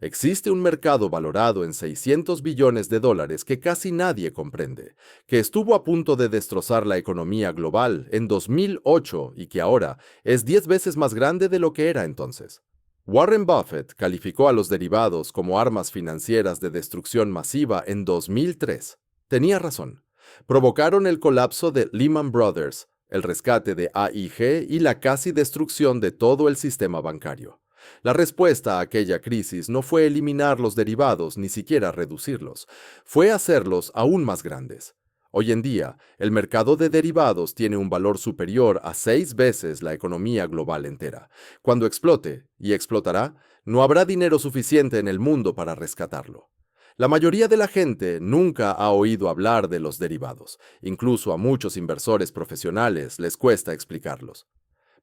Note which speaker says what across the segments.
Speaker 1: Existe un mercado valorado en 600 billones de dólares que casi nadie comprende, que estuvo a punto de destrozar la economía global en 2008 y que ahora es 10 veces más grande de lo que era entonces. Warren Buffett calificó a los derivados como armas financieras de destrucción masiva en 2003. Tenía razón. Provocaron el colapso de Lehman Brothers, el rescate de AIG y la casi destrucción de todo el sistema bancario. La respuesta a aquella crisis no fue eliminar los derivados ni siquiera reducirlos, fue hacerlos aún más grandes. Hoy en día, el mercado de derivados tiene un valor superior a 6 veces la economía global entera. Cuando explote, y explotará, no habrá dinero suficiente en el mundo para rescatarlo. La mayoría de la gente nunca ha oído hablar de los derivados. Incluso a muchos inversores profesionales les cuesta explicarlos.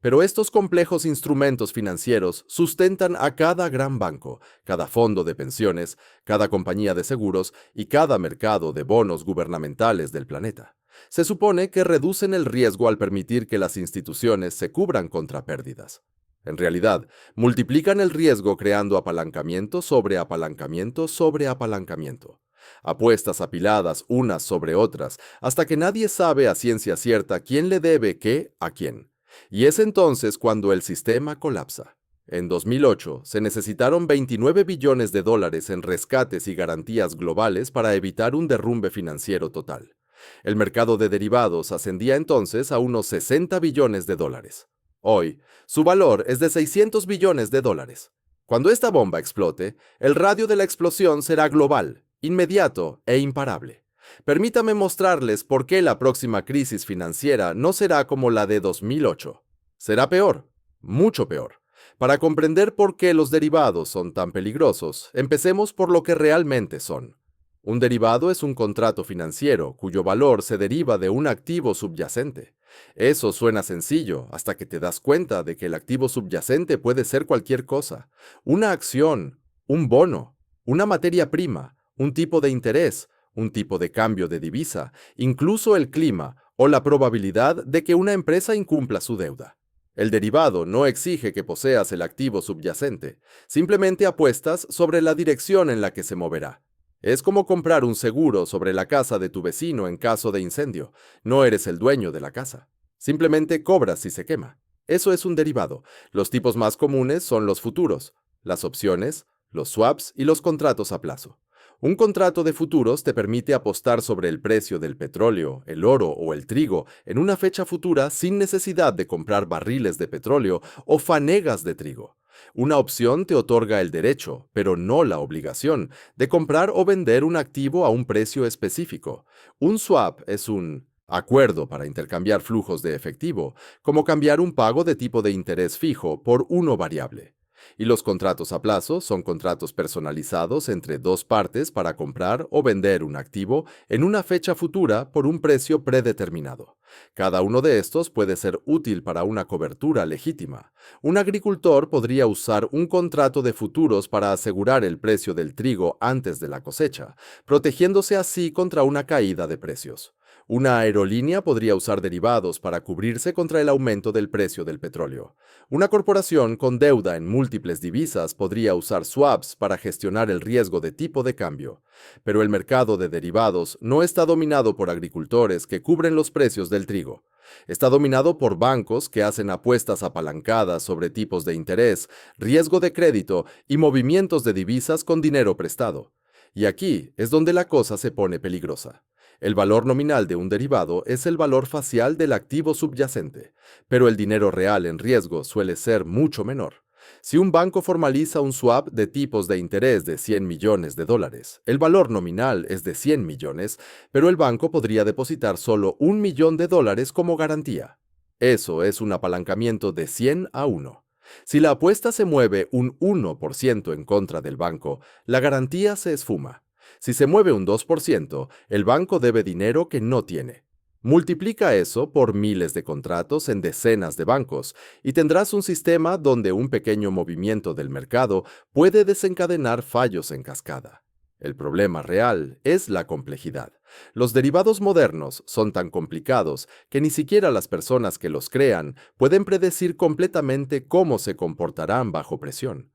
Speaker 1: Pero estos complejos instrumentos financieros sustentan a cada gran banco, cada fondo de pensiones, cada compañía de seguros y cada mercado de bonos gubernamentales del planeta. Se supone que reducen el riesgo al permitir que las instituciones se cubran contra pérdidas. En realidad, multiplican el riesgo creando apalancamiento sobre apalancamiento sobre apalancamiento. Apuestas apiladas unas sobre otras, hasta que nadie sabe a ciencia cierta quién le debe qué a quién. Y es entonces cuando el sistema colapsa. En 2008 se necesitaron 29 billones de dólares en rescates y garantías globales para evitar un derrumbe financiero total. El mercado de derivados ascendía entonces a unos 60 billones de dólares. Hoy, su valor es de 600 billones de dólares. Cuando esta bomba explote, el radio de la explosión será global, inmediato e imparable. Permítame mostrarles por qué la próxima crisis financiera no será como la de 2008. Será peor, mucho peor. Para comprender por qué los derivados son tan peligrosos, empecemos por lo que realmente son. Un derivado es un contrato financiero cuyo valor se deriva de un activo subyacente. Eso suena sencillo hasta que te das cuenta de que el activo subyacente puede ser cualquier cosa. Una acción, un bono, una materia prima, un tipo de interés, un tipo de cambio de divisa, incluso el clima o la probabilidad de que una empresa incumpla su deuda. El derivado no exige que poseas el activo subyacente, simplemente apuestas sobre la dirección en la que se moverá. Es como comprar un seguro sobre la casa de tu vecino en caso de incendio. No eres el dueño de la casa. Simplemente cobras si se quema. Eso es un derivado. Los tipos más comunes son los futuros, las opciones, los swaps y los contratos a plazo. Un contrato de futuros te permite apostar sobre el precio del petróleo, el oro o el trigo en una fecha futura sin necesidad de comprar barriles de petróleo o fanegas de trigo. Una opción te otorga el derecho, pero no la obligación, de comprar o vender un activo a un precio específico. Un swap es un acuerdo para intercambiar flujos de efectivo, como cambiar un pago de tipo de interés fijo por uno variable. Y los contratos a plazo son contratos personalizados entre dos partes para comprar o vender un activo en una fecha futura por un precio predeterminado. Cada uno de estos puede ser útil para una cobertura legítima. Un agricultor podría usar un contrato de futuros para asegurar el precio del trigo antes de la cosecha, protegiéndose así contra una caída de precios. Una aerolínea podría usar derivados para cubrirse contra el aumento del precio del petróleo. Una corporación con deuda en múltiples divisas podría usar swaps para gestionar el riesgo de tipo de cambio. Pero el mercado de derivados no está dominado por agricultores que cubren los precios del trigo. Está dominado por bancos que hacen apuestas apalancadas sobre tipos de interés, riesgo de crédito y movimientos de divisas con dinero prestado. Y aquí es donde la cosa se pone peligrosa. El valor nominal de un derivado es el valor facial del activo subyacente, pero el dinero real en riesgo suele ser mucho menor. Si un banco formaliza un swap de tipos de interés de 100 millones de dólares, el valor nominal es de 100 millones, pero el banco podría depositar solo 1 millón de dólares como garantía. Eso es un apalancamiento de 100 a 1. Si la apuesta se mueve un 1% en contra del banco, la garantía se esfuma. Si se mueve un 2%, el banco debe dinero que no tiene. Multiplica eso por miles de contratos en decenas de bancos y tendrás un sistema donde un pequeño movimiento del mercado puede desencadenar fallos en cascada. El problema real es la complejidad. Los derivados modernos son tan complicados que ni siquiera las personas que los crean pueden predecir completamente cómo se comportarán bajo presión.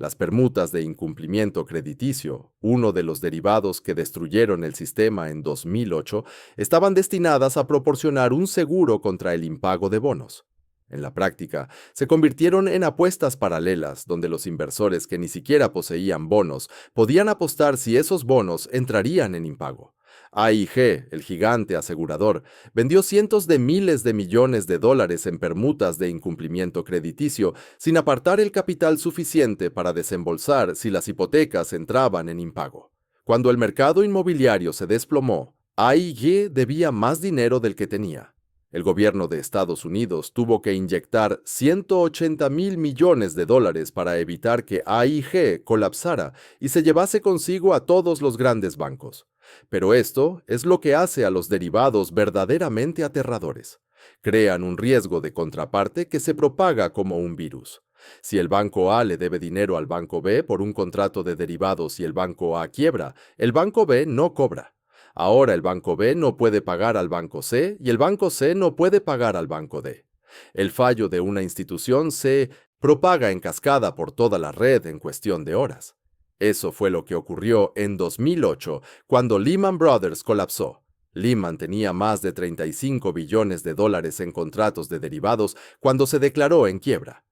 Speaker 1: Las permutas de incumplimiento crediticio, uno de los derivados que destruyeron el sistema en 2008, estaban destinadas a proporcionar un seguro contra el impago de bonos. En la práctica, se convirtieron en apuestas paralelas donde los inversores que ni siquiera poseían bonos podían apostar si esos bonos entrarían en impago. AIG, el gigante asegurador, vendió cientos de miles de millones de dólares en permutas de incumplimiento crediticio sin apartar el capital suficiente para desembolsar si las hipotecas entraban en impago. Cuando el mercado inmobiliario se desplomó, AIG debía más dinero del que tenía. El gobierno de Estados Unidos tuvo que inyectar 180.000 millones de dólares para evitar que AIG colapsara y se llevase consigo a todos los grandes bancos. Pero esto es lo que hace a los derivados verdaderamente aterradores. Crean un riesgo de contraparte que se propaga como un virus. Si el banco A le debe dinero al banco B por un contrato de derivados y el banco A quiebra, el banco B no cobra. Ahora el banco B no puede pagar al banco C y el banco C no puede pagar al banco D. El fallo de una institución se propaga en cascada por toda la red en cuestión de horas. Eso fue lo que ocurrió en 2008, cuando Lehman Brothers colapsó. Lehman tenía más de 35 billones de dólares en contratos de derivados cuando se declaró en quiebra.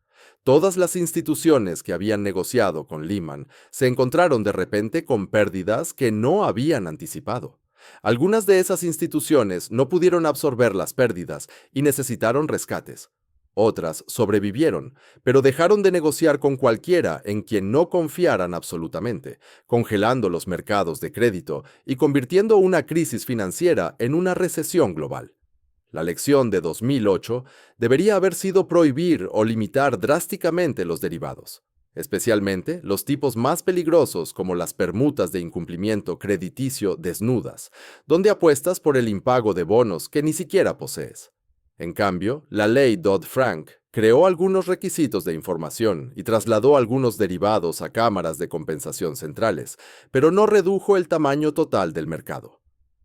Speaker 1: Todas las instituciones que habían negociado con Lehman se encontraron de repente con pérdidas que no habían anticipado. Algunas de esas instituciones no pudieron absorber las pérdidas y necesitaron rescates. Otras sobrevivieron, pero dejaron de negociar con cualquiera en quien no confiaran absolutamente, congelando los mercados de crédito y convirtiendo una crisis financiera en una recesión global. La lección de 2008 debería haber sido prohibir o limitar drásticamente los derivados, especialmente los tipos más peligrosos como las permutas de incumplimiento crediticio desnudas, donde apuestas por el impago de bonos que ni siquiera posees. En cambio, la ley Dodd-Frank creó algunos requisitos de información y trasladó algunos derivados a cámaras de compensación centrales, pero no redujo el tamaño total del mercado.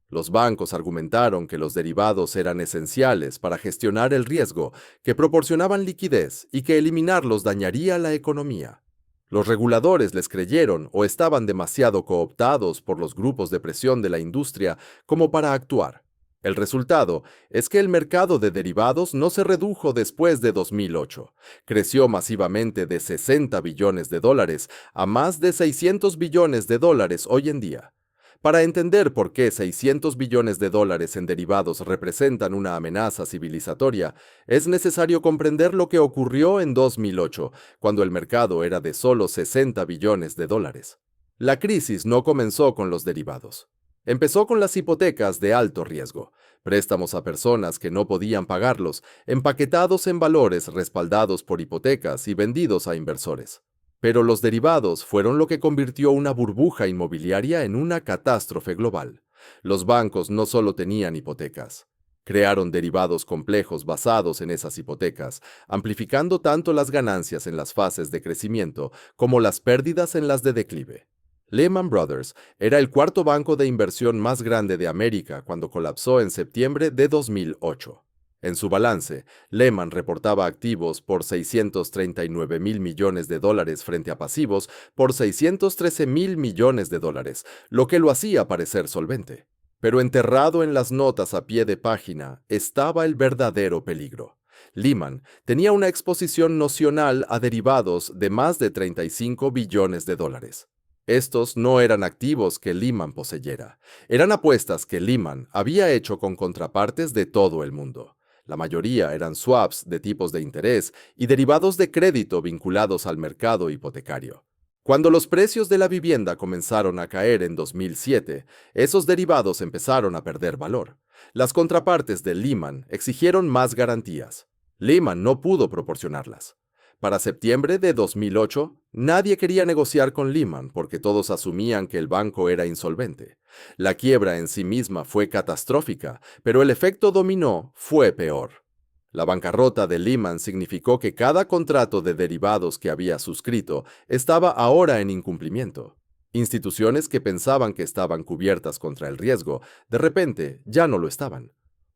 Speaker 1: Los bancos argumentaron que los derivados eran esenciales para gestionar el riesgo, que proporcionaban liquidez y que eliminarlos dañaría la economía. Los reguladores les creyeron o estaban demasiado cooptados por los grupos de presión de la industria como para actuar. El resultado es que el mercado de derivados no se redujo después de 2008. Creció masivamente de 60 billones de dólares a más de 600 billones de dólares hoy en día. Para entender por qué 600 billones de dólares en derivados representan una amenaza civilizatoria, es necesario comprender lo que ocurrió en 2008, cuando el mercado era de solo 60 billones de dólares. La crisis no comenzó con los derivados. Empezó con las hipotecas de alto riesgo, préstamos a personas que no podían pagarlos, empaquetados en valores respaldados por hipotecas y vendidos a inversores. Pero los derivados fueron lo que convirtió una burbuja inmobiliaria en una catástrofe global. Los bancos no solo tenían hipotecas. Crearon derivados complejos basados en esas hipotecas, amplificando tanto las ganancias en las fases de crecimiento como las pérdidas en las de declive. Lehman Brothers era el cuarto banco de inversión más grande de América cuando colapsó en septiembre de 2008. En su balance, Lehman reportaba activos por 639.000 millones de dólares frente a pasivos por 613.000 millones de dólares, lo que lo hacía parecer solvente. Pero enterrado en las notas a pie de página estaba el verdadero peligro. Lehman tenía una exposición nocional a derivados de más de 35 billones de dólares. Estos no eran activos que Lehman poseyera, eran apuestas que Lehman había hecho con contrapartes de todo el mundo. La mayoría eran swaps de tipos de interés y derivados de crédito vinculados al mercado hipotecario. Cuando los precios de la vivienda comenzaron a caer en 2007, esos derivados empezaron a perder valor. Las contrapartes de Lehman exigieron más garantías. Lehman no pudo proporcionarlas. Para septiembre de 2008, nadie quería negociar con Lehman porque todos asumían que el banco era insolvente. La quiebra en sí misma fue catastrófica, pero el efecto dominó fue peor. La bancarrota de Lehman significó que cada contrato de derivados que había suscrito estaba ahora en incumplimiento. Instituciones que pensaban que estaban cubiertas contra el riesgo, de repente ya no lo estaban.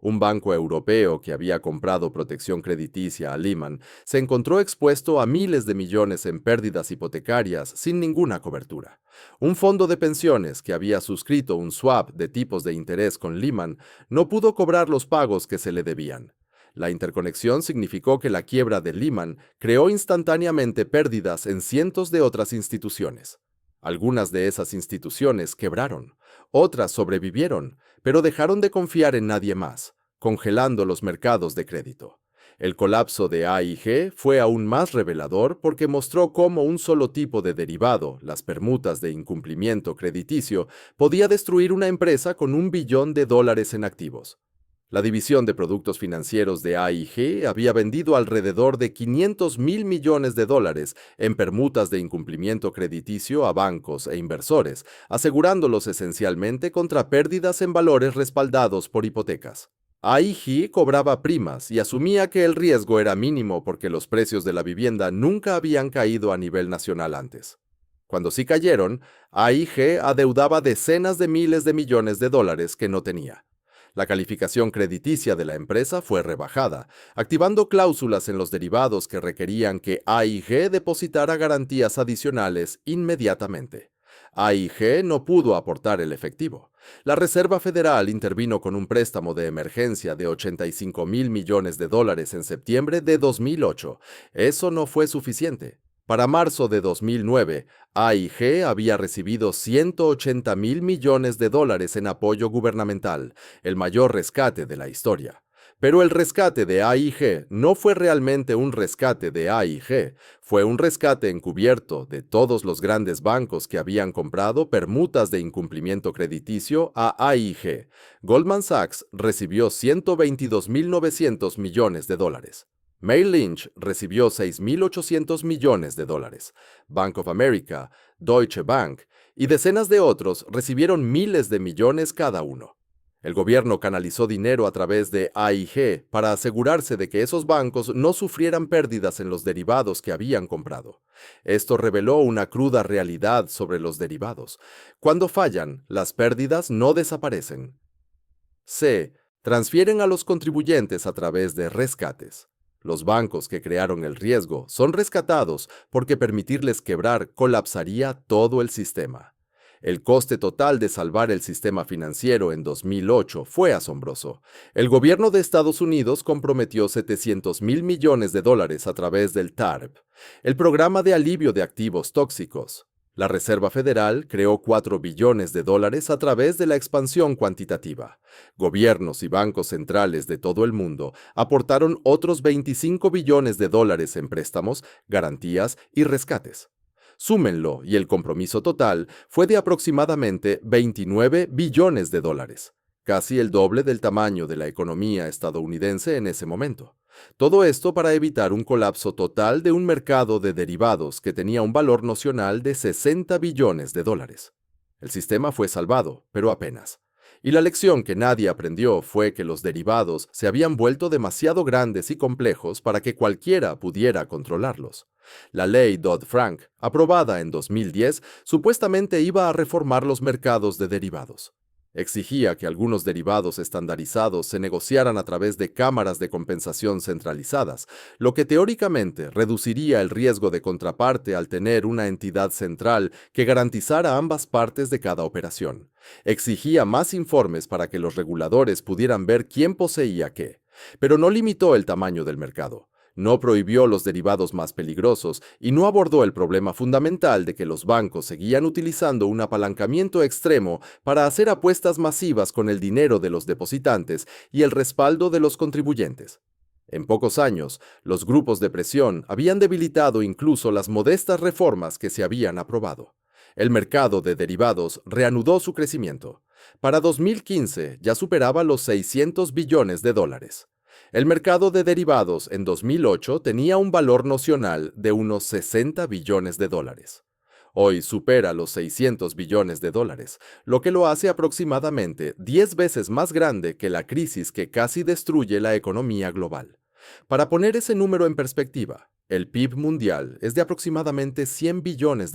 Speaker 1: Un banco europeo que había comprado protección crediticia a Lehman se encontró expuesto a miles de millones en pérdidas hipotecarias sin ninguna cobertura. Un fondo de pensiones que había suscrito un swap de tipos de interés con Lehman no pudo cobrar los pagos que se le debían. La interconexión significó que la quiebra de Lehman creó instantáneamente pérdidas en cientos de otras instituciones. Algunas de esas instituciones quebraron, otras sobrevivieron, pero dejaron de confiar en nadie más, congelando los mercados de crédito. El colapso de AIG fue aún más revelador porque mostró cómo un solo tipo de derivado, las permutas de incumplimiento crediticio, podía destruir una empresa con $1 billón en activos. La división de productos financieros de AIG había vendido alrededor de $500.000 millones en permutas de incumplimiento crediticio a bancos e inversores, asegurándolos esencialmente contra pérdidas en valores respaldados por hipotecas. AIG cobraba primas y asumía que el riesgo era mínimo porque los precios de la vivienda nunca habían caído a nivel nacional antes. Cuando sí cayeron, AIG adeudaba decenas de miles de millones de dólares que no tenía. La calificación crediticia de la empresa fue rebajada, activando cláusulas en los derivados que requerían que AIG depositara garantías adicionales inmediatamente. AIG no pudo aportar el efectivo. La Reserva Federal intervino con un préstamo de emergencia de $85.000 millones en septiembre de 2008. Eso no fue suficiente. Para marzo de 2009, AIG había recibido $180.000 millones en apoyo gubernamental, el mayor rescate de la historia. Pero el rescate de AIG no fue realmente un rescate de AIG, fue un rescate encubierto de todos los grandes bancos que habían comprado permutas de incumplimiento crediticio a AIG. Goldman Sachs recibió $122.900 millones. Merrill Lynch recibió $6.800 millones. Bank of America, Deutsche Bank y decenas de otros recibieron miles de millones cada uno. El gobierno canalizó dinero a través de AIG para asegurarse de que esos bancos no sufrieran pérdidas en los derivados que habían comprado. Esto reveló una cruda realidad sobre los derivados. Cuando fallan, las pérdidas no desaparecen. Se transfieren a los contribuyentes a través de rescates. Los bancos que crearon el riesgo son rescatados porque permitirles quebrar colapsaría todo el sistema. El coste total de salvar el sistema financiero en 2008 fue asombroso. El gobierno de Estados Unidos comprometió $700.000 millones a través del TARP, el Programa de Alivio de Activos Tóxicos. La Reserva Federal creó $4 billones a través de la expansión cuantitativa. Gobiernos y bancos centrales de todo el mundo aportaron otros $25 billones en préstamos, garantías y rescates. Súmenlo y el compromiso total fue de aproximadamente $29 billones, casi el doble del tamaño de la economía estadounidense en ese momento. Todo esto para evitar un colapso total de un mercado de derivados que tenía un valor nocional de $60 billones. El sistema fue salvado, pero apenas. Y la lección que nadie aprendió fue que los derivados se habían vuelto demasiado grandes y complejos para que cualquiera pudiera controlarlos. La ley Dodd-Frank, aprobada en 2010, supuestamente iba a reformar los mercados de derivados. Exigía que algunos derivados estandarizados se negociaran a través de cámaras de compensación centralizadas, lo que teóricamente reduciría el riesgo de contraparte al tener una entidad central que garantizara ambas partes de cada operación. Exigía más informes para que los reguladores pudieran ver quién poseía qué, pero no limitó el tamaño del mercado. No prohibió los derivados más peligrosos y no abordó el problema fundamental de que los bancos seguían utilizando un apalancamiento extremo para hacer apuestas masivas con el dinero de los depositantes y el respaldo de los contribuyentes. En pocos años, los grupos de presión habían debilitado incluso las modestas reformas que se habían aprobado. El mercado de derivados reanudó su crecimiento. Para 2015 ya superaba los $600 billones. El mercado de derivados en 2008 tenía un valor nocional de unos $60 billones. Hoy supera los $600 billones, lo que lo hace aproximadamente 10 veces más grande que la crisis que casi destruye la economía global. Para poner ese número en perspectiva, el PIB mundial es de aproximadamente $100 billones.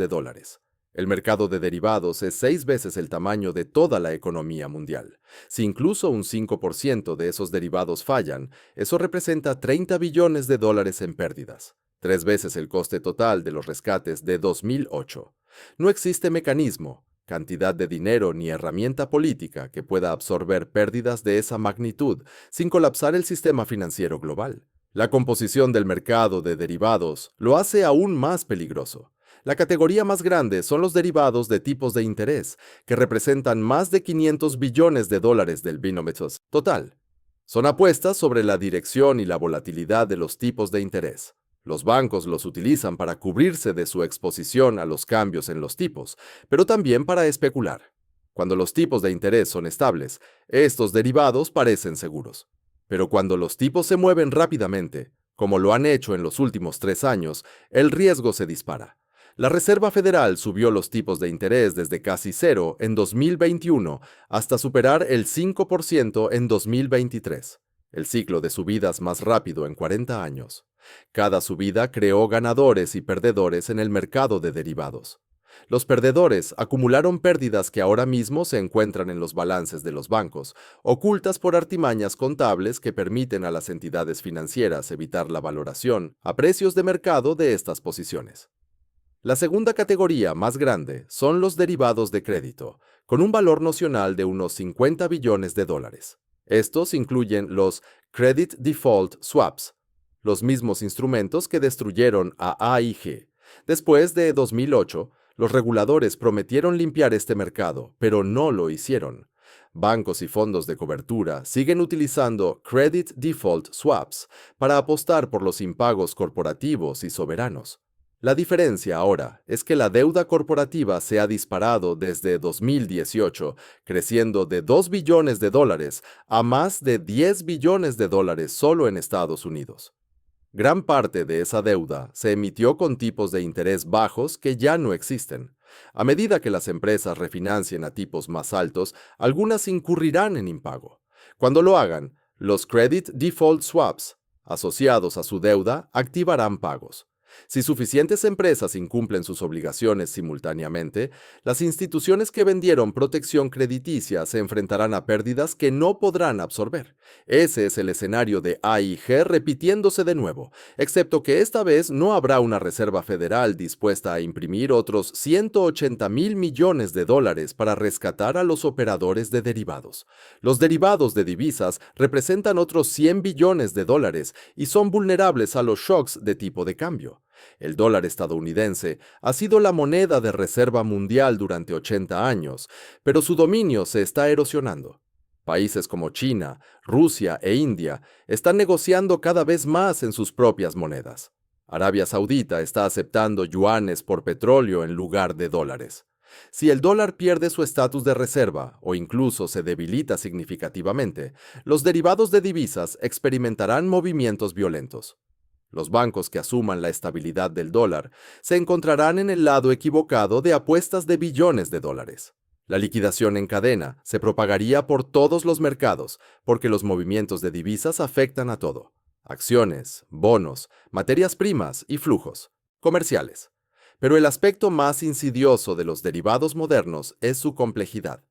Speaker 1: El mercado de derivados es 6 veces el tamaño de toda la economía mundial. Si incluso un 5% de esos derivados fallan, eso representa 30 billones de dólares en pérdidas, 3 veces el coste total de los rescates de 2008. No existe mecanismo, cantidad de dinero ni herramienta política que pueda absorber pérdidas de esa magnitud sin colapsar el sistema financiero global. La composición del mercado de derivados lo hace aún más peligroso. La categoría más grande son los derivados de tipos de interés, que representan más de 500 billones de dólares del binomio total. Son apuestas sobre la dirección y la volatilidad de los tipos de interés. Los bancos los utilizan para cubrirse de su exposición a los cambios en los tipos, pero también para especular. Cuando los tipos de interés son estables, estos derivados parecen seguros. Pero cuando los tipos se mueven rápidamente, como lo han hecho en los últimos 3 años, el riesgo se dispara. La Reserva Federal subió los tipos de interés desde casi cero en 2021 hasta superar el 5% en 2023, el ciclo de subidas más rápido en 40 años. Cada subida creó ganadores y perdedores en el mercado de derivados. Los perdedores acumularon pérdidas que ahora mismo se encuentran en los balances de los bancos, ocultas por artimañas contables que permiten a las entidades financieras evitar la valoración a precios de mercado de estas posiciones. La segunda categoría más grande son los derivados de crédito, con un valor nocional de unos 50 billones de dólares. Estos incluyen los Credit Default Swaps, los mismos instrumentos que destruyeron a AIG. Después de 2008, los reguladores prometieron limpiar este mercado, pero no lo hicieron. Bancos y fondos de cobertura siguen utilizando Credit Default Swaps para apostar por los impagos corporativos y soberanos. La diferencia ahora es que la deuda corporativa se ha disparado desde 2018, creciendo de 2 billones de dólares a más de 10 billones de dólares solo en Estados Unidos. Gran parte de esa deuda se emitió con tipos de interés bajos que ya no existen. A medida que las empresas refinancien a tipos más altos, algunas incurrirán en impago. Cuando lo hagan, los Credit Default Swaps, asociados a su deuda, activarán pagos. Si suficientes empresas incumplen sus obligaciones simultáneamente, las instituciones que vendieron protección crediticia se enfrentarán a pérdidas que no podrán absorber. Ese es el escenario de AIG repitiéndose de nuevo, excepto que esta vez no habrá una Reserva Federal dispuesta a imprimir otros 180,000 millones de dólares para rescatar a los operadores de derivados. Los derivados de divisas representan otros 100 billones de dólares y son vulnerables a los shocks de tipo de cambio. El dólar estadounidense ha sido la moneda de reserva mundial durante 80 años, pero su dominio se está erosionando. Países como China, Rusia e India están negociando cada vez más en sus propias monedas. Arabia Saudita está aceptando yuanes por petróleo en lugar de dólares. Si el dólar pierde su estatus de reserva o incluso se debilita significativamente, los derivados de divisas experimentarán movimientos violentos. Los bancos que asuman la estabilidad del dólar se encontrarán en el lado equivocado de apuestas de billones de dólares. La liquidación en cadena se propagaría por todos los mercados porque los movimientos de divisas afectan a todo: acciones, bonos, materias primas y flujos comerciales. Pero el aspecto más insidioso de los derivados modernos es su complejidad.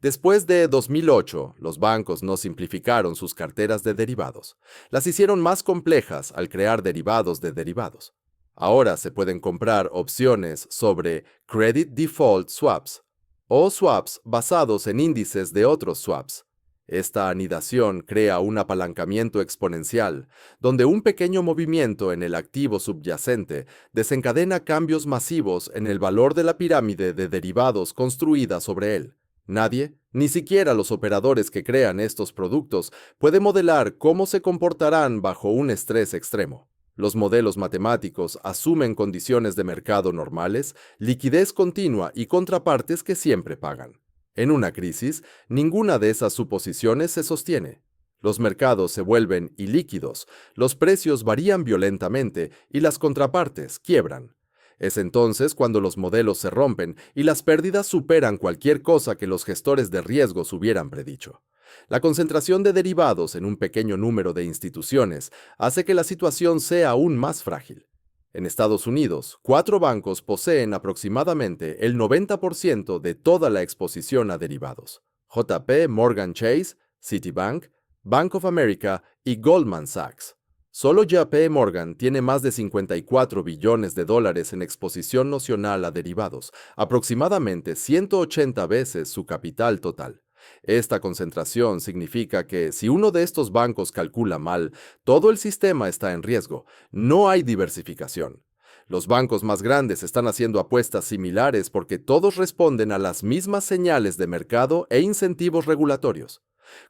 Speaker 1: Después de 2008, los bancos no simplificaron sus carteras de derivados. Las hicieron más complejas al crear derivados de derivados. Ahora se pueden comprar opciones sobre Credit Default Swaps o swaps basados en índices de otros swaps. Esta anidación crea un apalancamiento exponencial, donde un pequeño movimiento en el activo subyacente desencadena cambios masivos en el valor de la pirámide de derivados construida sobre él. Nadie, ni siquiera los operadores que crean estos productos, puede modelar cómo se comportarán bajo un estrés extremo. Los modelos matemáticos asumen condiciones de mercado normales, liquidez continua y contrapartes que siempre pagan. En una crisis, ninguna de esas suposiciones se sostiene. Los mercados se vuelven ilíquidos, los precios varían violentamente y las contrapartes quiebran. Es entonces cuando los modelos se rompen y las pérdidas superan cualquier cosa que los gestores de riesgos hubieran predicho. La concentración de derivados en un pequeño número de instituciones hace que la situación sea aún más frágil. En Estados Unidos, 4 bancos poseen aproximadamente el 90% de toda la exposición a derivados: JP Morgan Chase, Citibank, Bank of America y Goldman Sachs. Solo JP Morgan tiene más de 54 billones de dólares en exposición nocional a derivados, aproximadamente 180 veces su capital total. Esta concentración significa que si uno de estos bancos calcula mal, todo el sistema está en riesgo. No hay diversificación. Los bancos más grandes están haciendo apuestas similares porque todos responden a las mismas señales de mercado e incentivos regulatorios.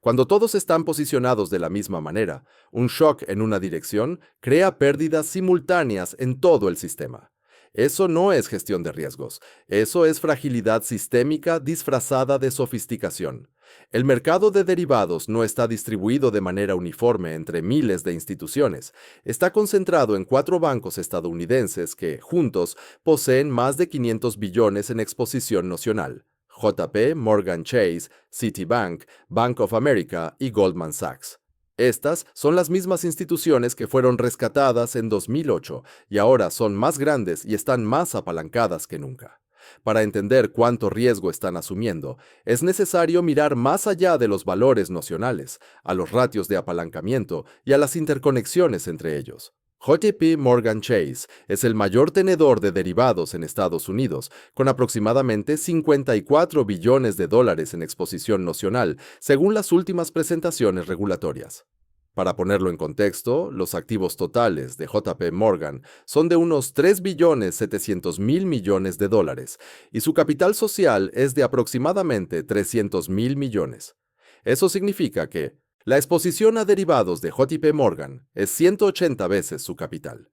Speaker 1: Cuando todos están posicionados de la misma manera, un shock en una dirección crea pérdidas simultáneas en todo el sistema. Eso no es gestión de riesgos, eso es fragilidad sistémica disfrazada de sofisticación. El mercado de derivados no está distribuido de manera uniforme entre miles de instituciones. Está concentrado en 4 bancos estadounidenses que, juntos, poseen más de 500 billones en exposición nocional: JP Morgan Chase, Citibank, Bank of America y Goldman Sachs. Estas son las mismas instituciones que fueron rescatadas en 2008 y ahora son más grandes y están más apalancadas que nunca. Para entender cuánto riesgo están asumiendo, es necesario mirar más allá de los valores nocionales, a los ratios de apalancamiento y a las interconexiones entre ellos. JP Morgan Chase es el mayor tenedor de derivados en Estados Unidos, con aproximadamente 54 billones de dólares en exposición nocional, según las últimas presentaciones regulatorias. Para ponerlo en contexto, los activos totales de JP Morgan son de unos 3.700.000 millones de dólares y su capital social es de aproximadamente 300.000 millones. Eso significa que la exposición a derivados de JP Morgan es 180 veces su capital.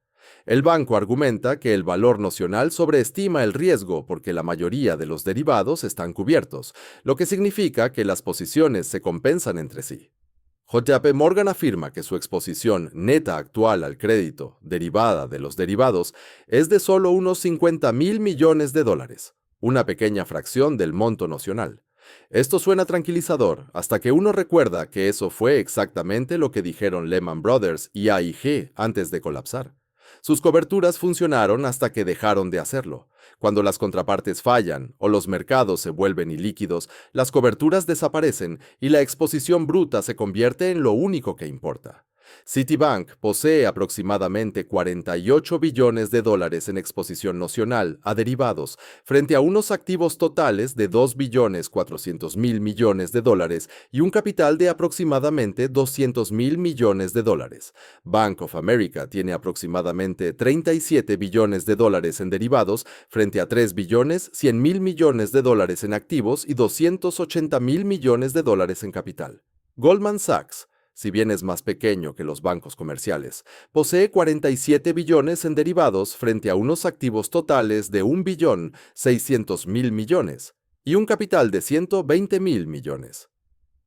Speaker 1: El banco argumenta que el valor nocional sobreestima el riesgo porque la mayoría de los derivados están cubiertos, lo que significa que las posiciones se compensan entre sí. JP Morgan afirma que su exposición neta actual al crédito, derivada de los derivados, es de solo unos 50.000 millones de dólares, una pequeña fracción del monto nocional. Esto suena tranquilizador hasta que uno recuerda que eso fue exactamente lo que dijeron Lehman Brothers y AIG antes de colapsar. Sus coberturas funcionaron hasta que dejaron de hacerlo. Cuando las contrapartes fallan o los mercados se vuelven ilíquidos, las coberturas desaparecen y la exposición bruta se convierte en lo único que importa. Citibank posee aproximadamente 48 billones de dólares en exposición nocional a derivados, frente a unos activos totales de 2.400.000 millones de dólares y un capital de aproximadamente 200.000 millones de dólares. Bank of America tiene aproximadamente 37 billones de dólares en derivados, frente a 3.100.000 millones de dólares en activos y 280.000 millones de dólares en capital. Goldman Sachs, si bien es más pequeño que los bancos comerciales, posee 47 billones en derivados frente a unos activos totales de 1.600.000 millones y un capital de 120.000 millones.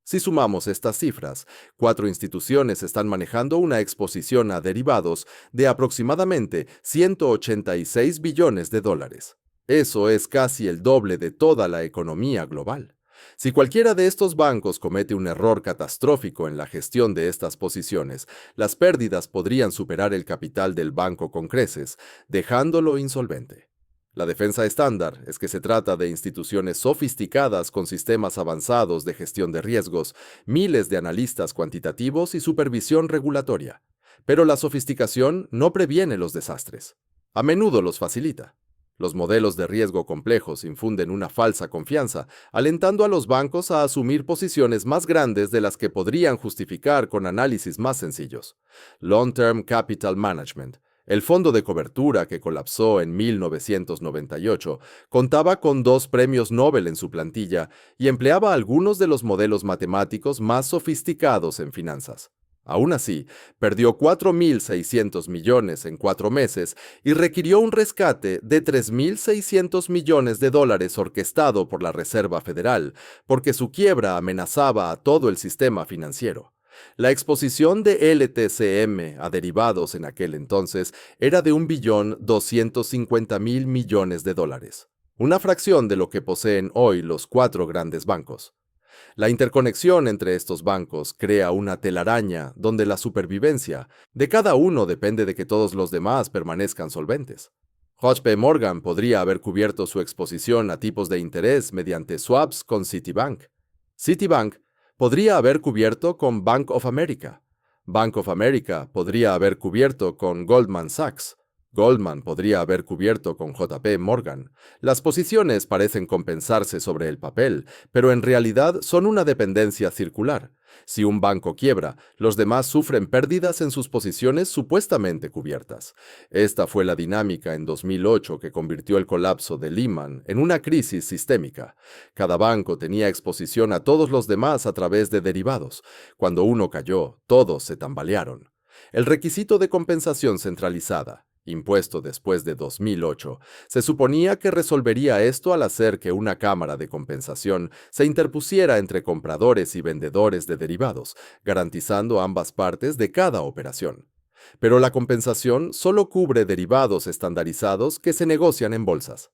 Speaker 1: Si sumamos estas cifras, 4 instituciones están manejando una exposición a derivados de aproximadamente 186 billones de dólares. Eso es casi el doble de toda la economía global. Si cualquiera de estos bancos comete un error catastrófico en la gestión de estas posiciones, las pérdidas podrían superar el capital del banco con creces, dejándolo insolvente. La defensa estándar es que se trata de instituciones sofisticadas con sistemas avanzados de gestión de riesgos, miles de analistas cuantitativos y supervisión regulatoria. Pero la sofisticación no previene los desastres. A menudo los facilita. Los modelos de riesgo complejos infunden una falsa confianza, alentando a los bancos a asumir posiciones más grandes de las que podrían justificar con análisis más sencillos. Long-Term Capital Management, el fondo de cobertura que colapsó en 1998, contaba con 2 premios Nobel en su plantilla y empleaba algunos de los modelos matemáticos más sofisticados en finanzas. Aún así, perdió 4.600 millones en 4 meses y requirió un rescate de 3.600 millones de dólares orquestado por la Reserva Federal, porque su quiebra amenazaba a todo el sistema financiero. La exposición de LTCM a derivados en aquel entonces era de 1.250.000 millones de dólares, una fracción de lo que poseen hoy los 4 grandes bancos. La interconexión entre estos bancos crea una telaraña donde la supervivencia de cada uno depende de que todos los demás permanezcan solventes. JP Morgan podría haber cubierto su exposición a tipos de interés mediante swaps con Citibank. Citibank podría haber cubierto con Bank of America. Bank of America podría haber cubierto con Goldman Sachs. Goldman podría haber cubierto con JP Morgan. Las posiciones parecen compensarse sobre el papel, pero en realidad son una dependencia circular. Si un banco quiebra, los demás sufren pérdidas en sus posiciones supuestamente cubiertas. Esta fue la dinámica en 2008 que convirtió el colapso de Lehman en una crisis sistémica. Cada banco tenía exposición a todos los demás a través de derivados. Cuando uno cayó, todos se tambalearon. El requisito de compensación centralizada, impuesto después de 2008, se suponía que resolvería esto al hacer que una cámara de compensación se interpusiera entre compradores y vendedores de derivados, garantizando ambas partes de cada operación. Pero la compensación solo cubre derivados estandarizados que se negocian en bolsas.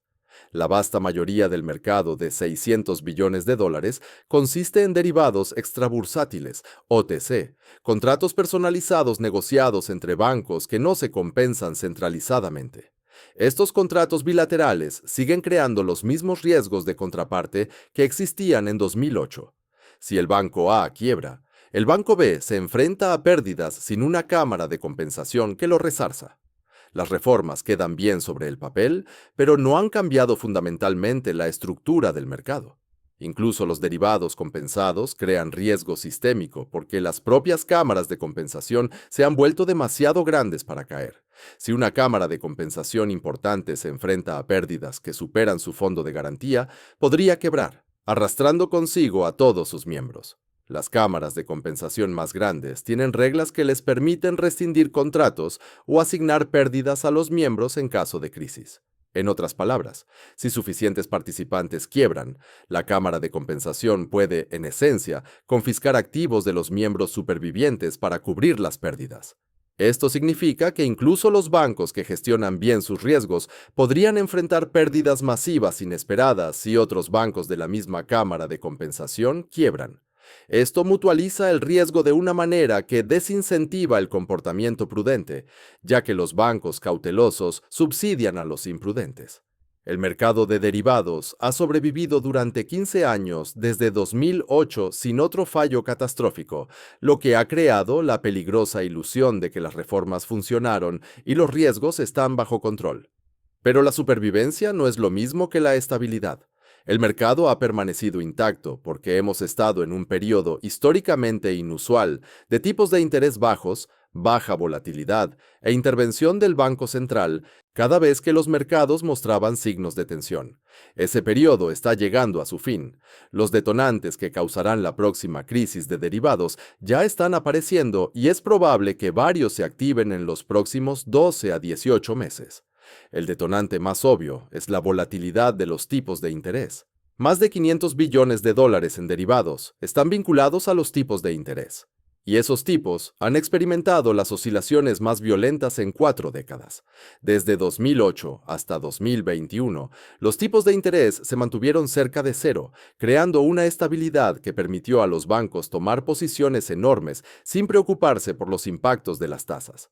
Speaker 1: La vasta mayoría del mercado de 600 billones de dólares consiste en derivados extrabursátiles, OTC, contratos personalizados negociados entre bancos que no se compensan centralizadamente. Estos contratos bilaterales siguen creando los mismos riesgos de contraparte que existían en 2008. Si el banco A quiebra, el banco B se enfrenta a pérdidas sin una cámara de compensación que lo resarza. Las reformas quedan bien sobre el papel, pero no han cambiado fundamentalmente la estructura del mercado. Incluso los derivados compensados crean riesgo sistémico porque las propias cámaras de compensación se han vuelto demasiado grandes para caer. Si una cámara de compensación importante se enfrenta a pérdidas que superan su fondo de garantía, podría quebrar, arrastrando consigo a todos sus miembros. Las cámaras de compensación más grandes tienen reglas que les permiten rescindir contratos o asignar pérdidas a los miembros en caso de crisis. En otras palabras, si suficientes participantes quiebran, la cámara de compensación puede, en esencia, confiscar activos de los miembros supervivientes para cubrir las pérdidas. Esto significa que incluso los bancos que gestionan bien sus riesgos podrían enfrentar pérdidas masivas inesperadas si otros bancos de la misma cámara de compensación quiebran. Esto mutualiza el riesgo de una manera que desincentiva el comportamiento prudente, ya que los bancos cautelosos subsidian a los imprudentes. El mercado de derivados ha sobrevivido durante 15 años desde 2008 sin otro fallo catastrófico, lo que ha creado la peligrosa ilusión de que las reformas funcionaron y los riesgos están bajo control. Pero la supervivencia no es lo mismo que la estabilidad. El mercado ha permanecido intacto porque hemos estado en un periodo históricamente inusual de tipos de interés bajos, baja volatilidad e intervención del Banco Central cada vez que los mercados mostraban signos de tensión. Ese periodo está llegando a su fin. Los detonantes que causarán la próxima crisis de derivados ya están apareciendo y es probable que varios se activen en los próximos 12 a 18 meses. El detonante más obvio es la volatilidad de los tipos de interés. Más de 500 billones de dólares en derivados están vinculados a los tipos de interés. Y esos tipos han experimentado las oscilaciones más violentas en 4 décadas. Desde 2008 hasta 2021, los tipos de interés se mantuvieron cerca de cero, creando una estabilidad que permitió a los bancos tomar posiciones enormes sin preocuparse por los impactos de las tasas.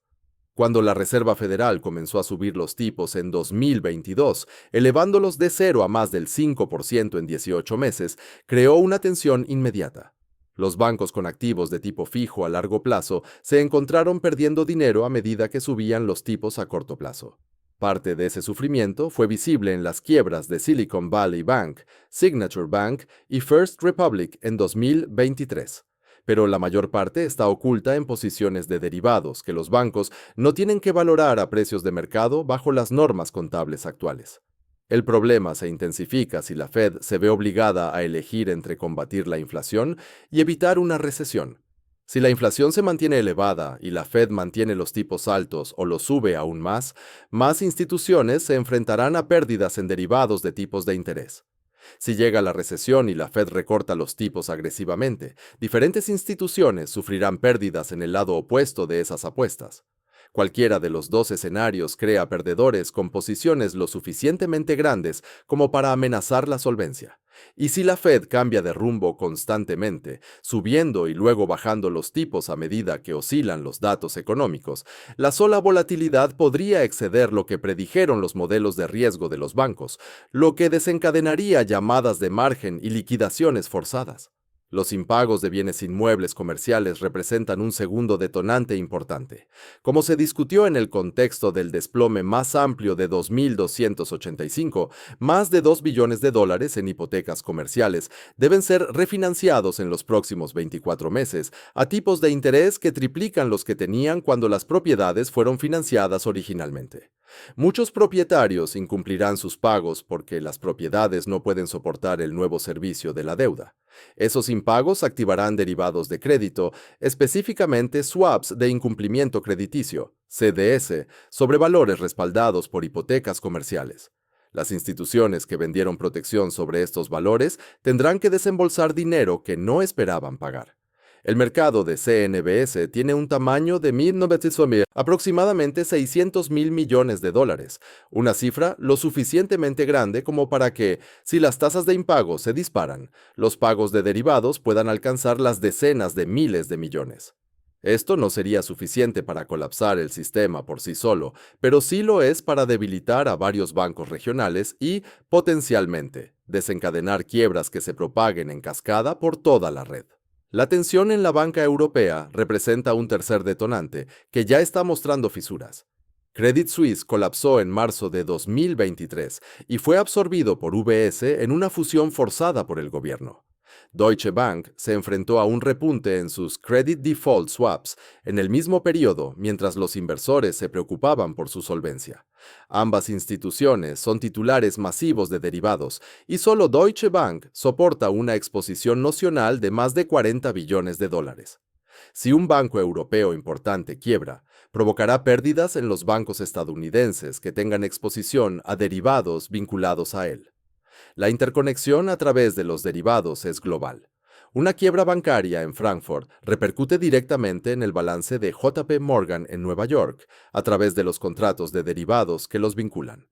Speaker 1: Cuando la Reserva Federal comenzó a subir los tipos en 2022, elevándolos de 0 a más del 5% en 18 meses, creó una tensión inmediata. Los bancos con activos de tipo fijo a largo plazo se encontraron perdiendo dinero a medida que subían los tipos a corto plazo. Parte de ese sufrimiento fue visible en las quiebras de Silicon Valley Bank, Signature Bank y First Republic en 2023. Pero la mayor parte está oculta en posiciones de derivados que los bancos no tienen que valorar a precios de mercado bajo las normas contables actuales. El problema se intensifica si la Fed se ve obligada a elegir entre combatir la inflación y evitar una recesión. Si la inflación se mantiene elevada y la Fed mantiene los tipos altos o los sube aún más, más instituciones se enfrentarán a pérdidas en derivados de tipos de interés. Si llega la recesión y la Fed recorta los tipos agresivamente, diferentes instituciones sufrirán pérdidas en el lado opuesto de esas apuestas. Cualquiera de los dos escenarios crea perdedores con posiciones lo suficientemente grandes como para amenazar la solvencia. Y si la Fed cambia de rumbo constantemente, subiendo y luego bajando los tipos a medida que oscilan los datos económicos, la sola volatilidad podría exceder lo que predijeron los modelos de riesgo de los bancos, lo que desencadenaría llamadas de margen y liquidaciones forzadas. Los impagos de bienes inmuebles comerciales representan un segundo detonante importante. Como se discutió en el contexto del desplome más amplio de 2.285, más de 2 billones de dólares en hipotecas comerciales deben ser refinanciados en los próximos 24 meses a tipos de interés que triplican los que tenían cuando las propiedades fueron financiadas originalmente. Muchos propietarios incumplirán sus pagos porque las propiedades no pueden soportar el nuevo servicio de la deuda. Esos impagos activarán derivados de crédito, específicamente swaps de incumplimiento crediticio, CDS, sobre valores respaldados por hipotecas comerciales. Las instituciones que vendieron protección sobre estos valores tendrán que desembolsar dinero que no esperaban pagar. El mercado de CNBS tiene un tamaño de aproximadamente 600 mil millones de dólares, una cifra lo suficientemente grande como para que, si las tasas de impago se disparan, los pagos de derivados puedan alcanzar las decenas de miles de millones. Esto no sería suficiente para colapsar el sistema por sí solo, pero sí lo es para debilitar a varios bancos regionales y, potencialmente, desencadenar quiebras que se propaguen en cascada por toda la red. La tensión en la banca europea representa un tercer detonante que ya está mostrando fisuras. Credit Suisse colapsó en marzo de 2023 y fue absorbido por UBS en una fusión forzada por el gobierno. Deutsche Bank se enfrentó a un repunte en sus Credit Default Swaps en el mismo periodo mientras los inversores se preocupaban por su solvencia. Ambas instituciones son titulares masivos de derivados y solo Deutsche Bank soporta una exposición nocional de más de 40 billones de dólares. Si un banco europeo importante quiebra, provocará pérdidas en los bancos estadounidenses que tengan exposición a derivados vinculados a él. La interconexión a través de los derivados es global. Una quiebra bancaria en Frankfurt repercute directamente en el balance de JP Morgan en Nueva York, a través de los contratos de derivados que los vinculan.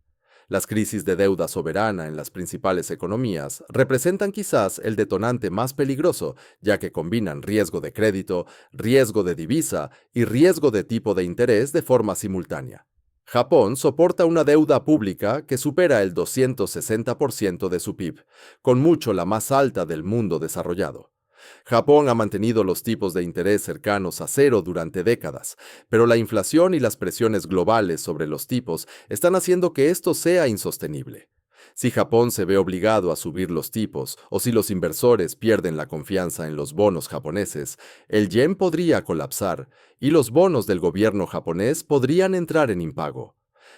Speaker 1: Las crisis de deuda soberana en las principales economías representan quizás el detonante más peligroso, ya que combinan riesgo de crédito, riesgo de divisa y riesgo de tipo de interés de forma simultánea. Japón soporta una deuda pública que supera el 260% de su PIB, con mucho la más alta del mundo desarrollado. Japón ha mantenido los tipos de interés cercanos a cero durante décadas, pero la inflación y las presiones globales sobre los tipos están haciendo que esto sea insostenible. Si Japón se ve obligado a subir los tipos o si los inversores pierden la confianza en los bonos japoneses, el yen podría colapsar y los bonos del gobierno japonés podrían entrar en impago.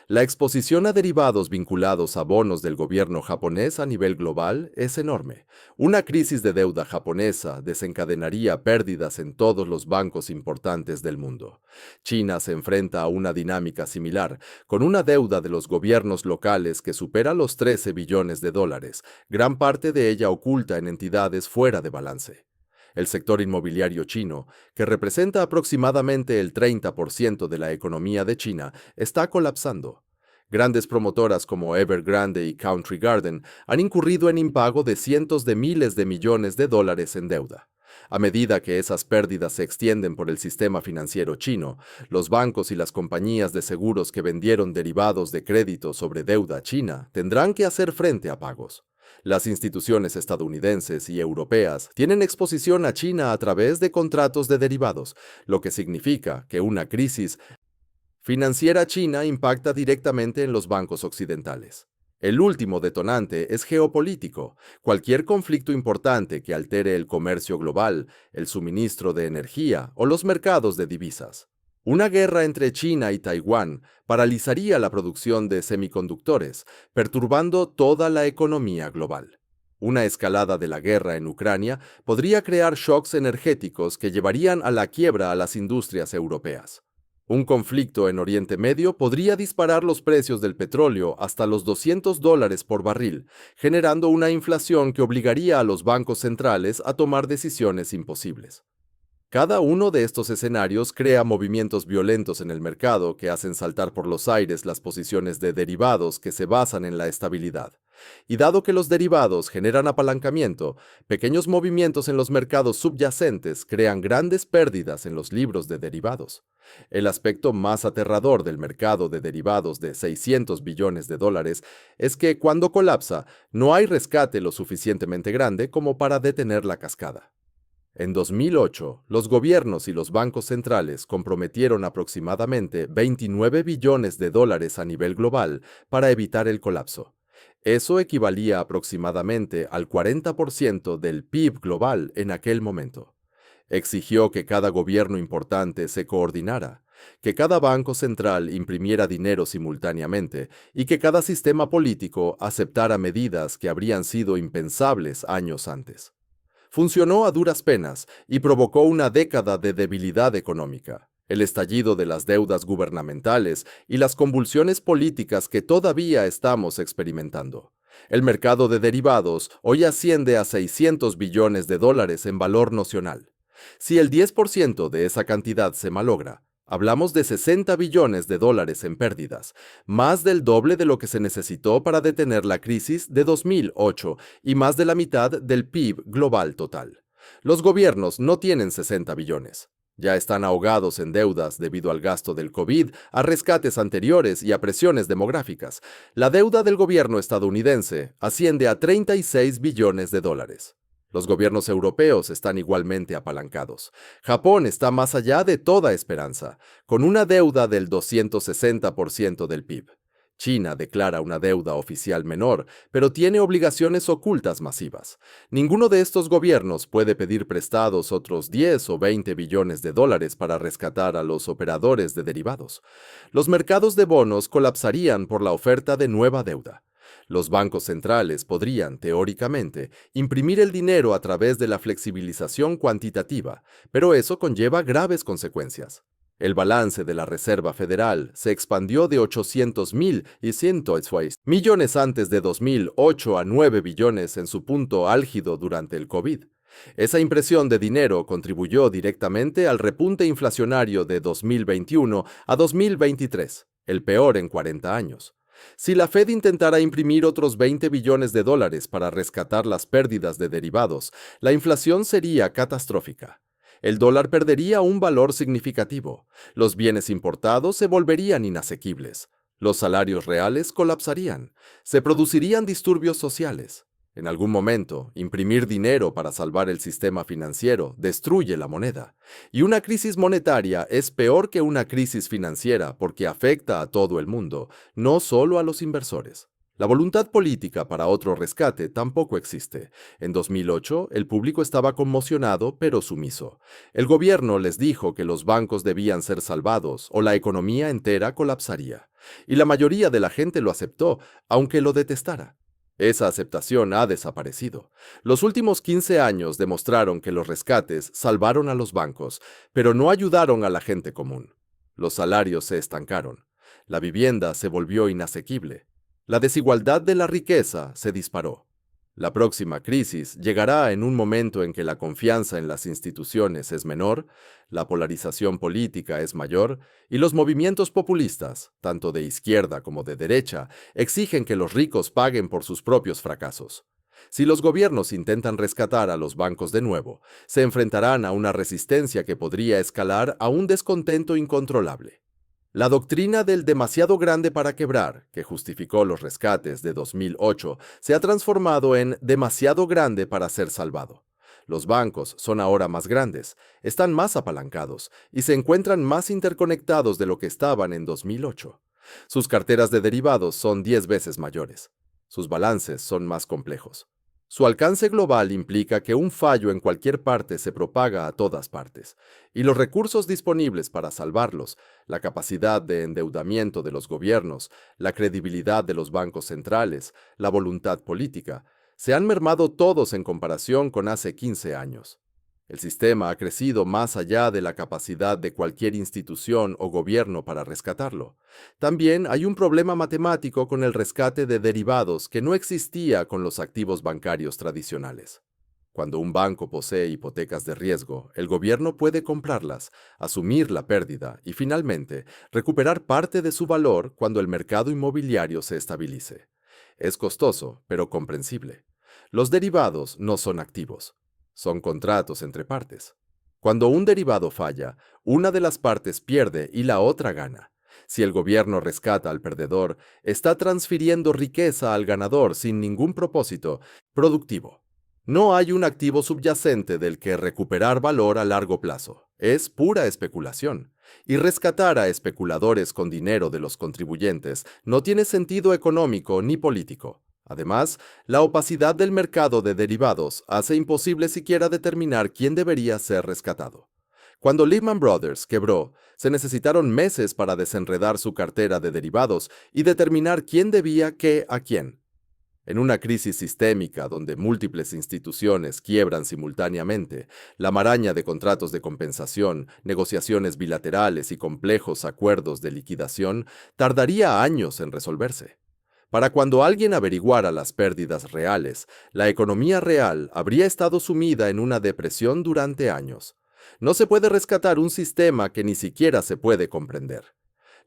Speaker 1: La exposición a derivados vinculados a bonos del gobierno japonés a nivel global es enorme. Una crisis de deuda japonesa desencadenaría pérdidas en todos los bancos importantes del mundo. China se enfrenta a una dinámica similar, con una deuda de los gobiernos locales que supera los 13 billones de dólares, gran parte de ella oculta en entidades fuera de balance. El sector inmobiliario chino, que representa aproximadamente el 30% de la economía de China, está colapsando. Grandes promotoras como Evergrande y Country Garden han incurrido en impago de cientos de miles de millones de dólares en deuda. A medida que esas pérdidas se extienden por el sistema financiero chino, los bancos y las compañías de seguros que vendieron derivados de crédito sobre deuda china tendrán que hacer frente a pagos. Las instituciones estadounidenses y europeas tienen exposición a China a través de contratos de derivados, lo que significa que una crisis financiera china impacta directamente en los bancos occidentales. El último detonante es geopolítico. Cualquier conflicto importante que altere el comercio global, el suministro de energía o los mercados de divisas. Una guerra entre China y Taiwán paralizaría la producción de semiconductores, perturbando toda la economía global. Una escalada de la guerra en Ucrania podría crear shocks energéticos que llevarían a la quiebra a las industrias europeas. Un conflicto en Oriente Medio podría disparar los precios del petróleo hasta los $200 por barril, generando una inflación que obligaría a los bancos centrales a tomar decisiones imposibles. Cada uno de estos escenarios crea movimientos violentos en el mercado que hacen saltar por los aires las posiciones de derivados que se basan en la estabilidad. Y dado que los derivados generan apalancamiento, pequeños movimientos en los mercados subyacentes crean grandes pérdidas en los libros de derivados. El aspecto más aterrador del mercado de derivados de 600 billones de dólares es que cuando colapsa, no hay rescate lo suficientemente grande como para detener la cascada. En 2008, los gobiernos y los bancos centrales comprometieron aproximadamente 29 billones de dólares a nivel global para evitar el colapso. Eso equivalía aproximadamente al 40% del PIB global en aquel momento. Exigió que cada gobierno importante se coordinara, que cada banco central imprimiera dinero simultáneamente y que cada sistema político aceptara medidas que habrían sido impensables años antes. Funcionó a duras penas y provocó una década de debilidad económica, el estallido de las deudas gubernamentales y las convulsiones políticas que todavía estamos experimentando. El mercado de derivados hoy asciende a 600 billones de dólares en valor nocional. Si el 10% de esa cantidad se malogra, hablamos de 60 billones de dólares en pérdidas, más del doble de lo que se necesitó para detener la crisis de 2008 y más de la mitad del PIB global total. Los gobiernos no tienen 60 billones. Ya están ahogados en deudas debido al gasto del COVID, a rescates anteriores y a presiones demográficas. La deuda del gobierno estadounidense asciende a 36 billones de dólares. Los gobiernos europeos están igualmente apalancados. Japón está más allá de toda esperanza, con una deuda del 260% del PIB. China declara una deuda oficial menor, pero tiene obligaciones ocultas masivas. Ninguno de estos gobiernos puede pedir prestados otros 10 o 20 billones de dólares para rescatar a los operadores de derivados. Los mercados de bonos colapsarían por la oferta de nueva deuda. Los bancos centrales podrían, teóricamente, imprimir el dinero a través de la flexibilización cuantitativa, pero eso conlleva graves consecuencias. El balance de la Reserva Federal se expandió de 800.000 y 106 millones antes de 2008 a 9 billones en su punto álgido durante el COVID. Esa impresión de dinero contribuyó directamente al repunte inflacionario de 2021 a 2023, el peor en 40 años. Si la Fed intentara imprimir otros 20 billones de dólares para rescatar las pérdidas de derivados, la inflación sería catastrófica. El dólar perdería un valor significativo, los bienes importados se volverían inasequibles, los salarios reales colapsarían, se producirían disturbios sociales. En algún momento, imprimir dinero para salvar el sistema financiero destruye la moneda, y una crisis monetaria es peor que una crisis financiera porque afecta a todo el mundo, no solo a los inversores. La voluntad política para otro rescate tampoco existe. En 2008, el público estaba conmocionado pero sumiso. El gobierno les dijo que los bancos debían ser salvados o la economía entera colapsaría. Y la mayoría de la gente lo aceptó, aunque lo detestara. Esa aceptación ha desaparecido. Los últimos 15 años demostraron que los rescates salvaron a los bancos, pero no ayudaron a la gente común. Los salarios se estancaron. La vivienda se volvió inasequible. La desigualdad de la riqueza se disparó. La próxima crisis llegará en un momento en que la confianza en las instituciones es menor, la polarización política es mayor y los movimientos populistas, tanto de izquierda como de derecha, exigen que los ricos paguen por sus propios fracasos. Si los gobiernos intentan rescatar a los bancos de nuevo, se enfrentarán a una resistencia que podría escalar a un descontento incontrolable. La doctrina del demasiado grande para quebrar, que justificó los rescates de 2008, se ha transformado en demasiado grande para ser salvado. Los bancos son ahora más grandes, están más apalancados y se encuentran más interconectados de lo que estaban en 2008. Sus carteras de derivados son 10 veces mayores. Sus balances son más complejos. Su alcance global implica que un fallo en cualquier parte se propaga a todas partes, y los recursos disponibles para salvarlos, la capacidad de endeudamiento de los gobiernos, la credibilidad de los bancos centrales, la voluntad política, se han mermado todos en comparación con hace 15 años. El sistema ha crecido más allá de la capacidad de cualquier institución o gobierno para rescatarlo. También hay un problema matemático con el rescate de derivados que no existía con los activos bancarios tradicionales. Cuando un banco posee hipotecas de riesgo, el gobierno puede comprarlas, asumir la pérdida y finalmente recuperar parte de su valor cuando el mercado inmobiliario se estabilice. Es costoso, pero comprensible. Los derivados no son activos, son contratos entre partes. Cuando un derivado falla, una de las partes pierde y la otra gana. Si el gobierno rescata al perdedor, está transfiriendo riqueza al ganador sin ningún propósito productivo. No hay un activo subyacente del que recuperar valor a largo plazo. Es pura especulación. Y rescatar a especuladores con dinero de los contribuyentes no tiene sentido económico ni político. Además, la opacidad del mercado de derivados hace imposible siquiera determinar quién debería ser rescatado. Cuando Lehman Brothers quebró, se necesitaron meses para desenredar su cartera de derivados y determinar quién debía qué a quién. En una crisis sistémica donde múltiples instituciones quiebran simultáneamente, la maraña de contratos de compensación, negociaciones bilaterales y complejos acuerdos de liquidación tardaría años en resolverse. Para cuando alguien averiguara las pérdidas reales, la economía real habría estado sumida en una depresión durante años. No se puede rescatar un sistema que ni siquiera se puede comprender.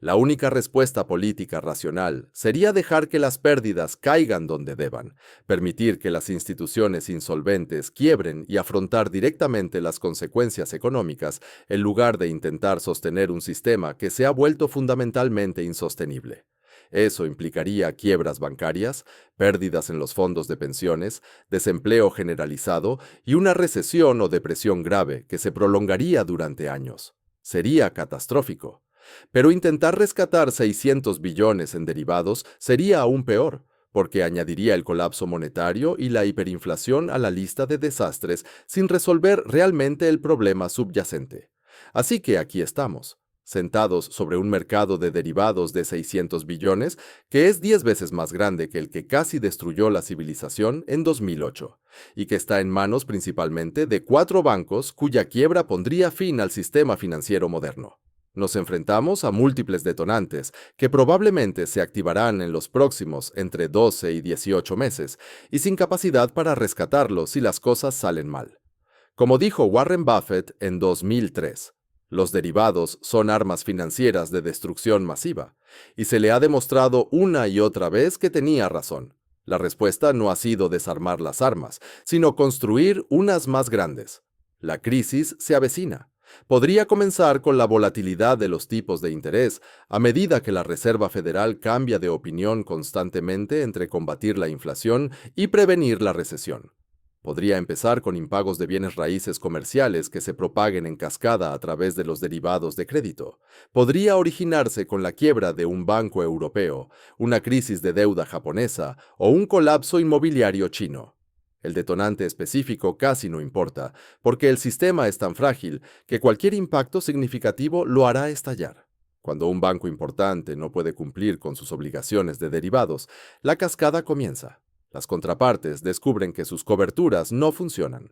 Speaker 1: La única respuesta política racional sería dejar que las pérdidas caigan donde deban, permitir que las instituciones insolventes quiebren y afrontar directamente las consecuencias económicas en lugar de intentar sostener un sistema que se ha vuelto fundamentalmente insostenible. Eso implicaría quiebras bancarias, pérdidas en los fondos de pensiones, desempleo generalizado y una recesión o depresión grave que se prolongaría durante años. Sería catastrófico. Pero intentar rescatar 600 billones en derivados sería aún peor, porque añadiría el colapso monetario y la hiperinflación a la lista de desastres sin resolver realmente el problema subyacente. Así que aquí estamos, sentados sobre un mercado de derivados de 600 billones, que es 10 veces más grande que el que casi destruyó la civilización en 2008, y que está en manos principalmente de 4 bancos cuya quiebra pondría fin al sistema financiero moderno. Nos enfrentamos a múltiples detonantes que probablemente se activarán en los próximos entre 12 y 18 meses y sin capacidad para rescatarlos si las cosas salen mal. Como dijo Warren Buffett en 2003, los derivados son armas financieras de destrucción masiva, y se le ha demostrado una y otra vez que tenía razón. La respuesta no ha sido desarmar las armas, sino construir unas más grandes. La crisis se avecina. Podría comenzar con la volatilidad de los tipos de interés a medida que la Reserva Federal cambia de opinión constantemente entre combatir la inflación y prevenir la recesión. Podría empezar con impagos de bienes raíces comerciales que se propaguen en cascada a través de los derivados de crédito. Podría originarse con la quiebra de un banco europeo, una crisis de deuda japonesa o un colapso inmobiliario chino. El detonante específico casi no importa, porque el sistema es tan frágil que cualquier impacto significativo lo hará estallar. Cuando un banco importante no puede cumplir con sus obligaciones de derivados, la cascada comienza. Las contrapartes descubren que sus coberturas no funcionan.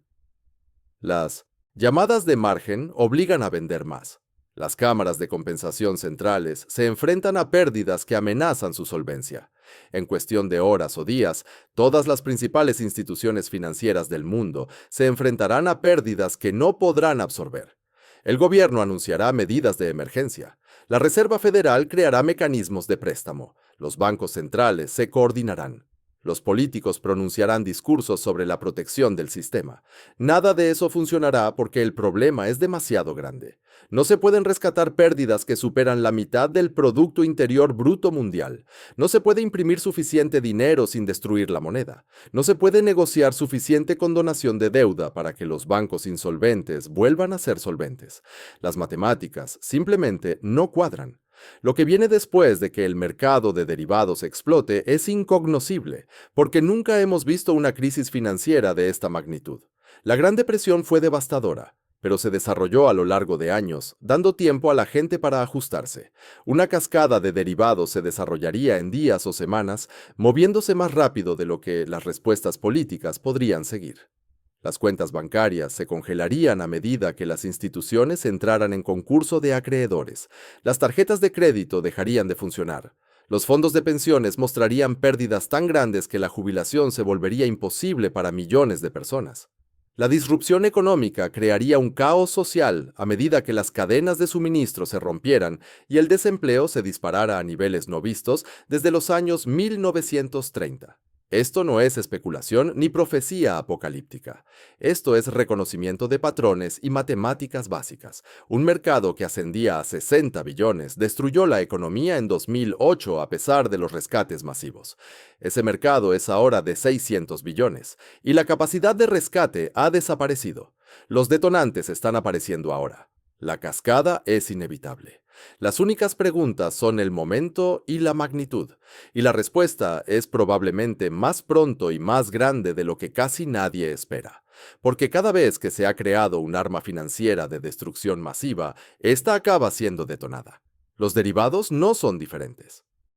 Speaker 1: Las llamadas de margen obligan a vender más. Las cámaras de compensación centrales se enfrentan a pérdidas que amenazan su solvencia. En cuestión de horas o días, todas las principales instituciones financieras del mundo se enfrentarán a pérdidas que no podrán absorber. El gobierno anunciará medidas de emergencia. La Reserva Federal creará mecanismos de préstamo. Los bancos centrales se coordinarán. Los políticos pronunciarán discursos sobre la protección del sistema. Nada de eso funcionará porque el problema es demasiado grande. No se pueden rescatar pérdidas que superan la mitad del Producto Interior Bruto mundial. No se puede imprimir suficiente dinero sin destruir la moneda. No se puede negociar suficiente condonación de deuda para que los bancos insolventes vuelvan a ser solventes. Las matemáticas simplemente no cuadran. Lo que viene después de que el mercado de derivados explote es incognoscible, porque nunca hemos visto una crisis financiera de esta magnitud. La Gran Depresión fue devastadora, pero se desarrolló a lo largo de años, dando tiempo a la gente para ajustarse. Una cascada de derivados se desarrollaría en días o semanas, moviéndose más rápido de lo que las respuestas políticas podrían seguir. Las cuentas bancarias se congelarían a medida que las instituciones entraran en concurso de acreedores. Las tarjetas de crédito dejarían de funcionar. Los fondos de pensiones mostrarían pérdidas tan grandes que la jubilación se volvería imposible para millones de personas. La disrupción económica crearía un caos social a medida que las cadenas de suministro se rompieran y el desempleo se disparara a niveles no vistos desde los años 1930. Esto no es especulación ni profecía apocalíptica. Esto es reconocimiento de patrones y matemáticas básicas. Un mercado que ascendía a 60 billones destruyó la economía en 2008 a pesar de los rescates masivos. Ese mercado es ahora de 600 billones y la capacidad de rescate ha desaparecido. Los detonantes están apareciendo ahora. La cascada es inevitable. Las únicas preguntas son el momento y la magnitud, y la respuesta es probablemente más pronto y más grande de lo que casi nadie espera. Porque cada vez que se ha creado un arma financiera de destrucción masiva, esta acaba siendo detonada. Los derivados no son diferentes.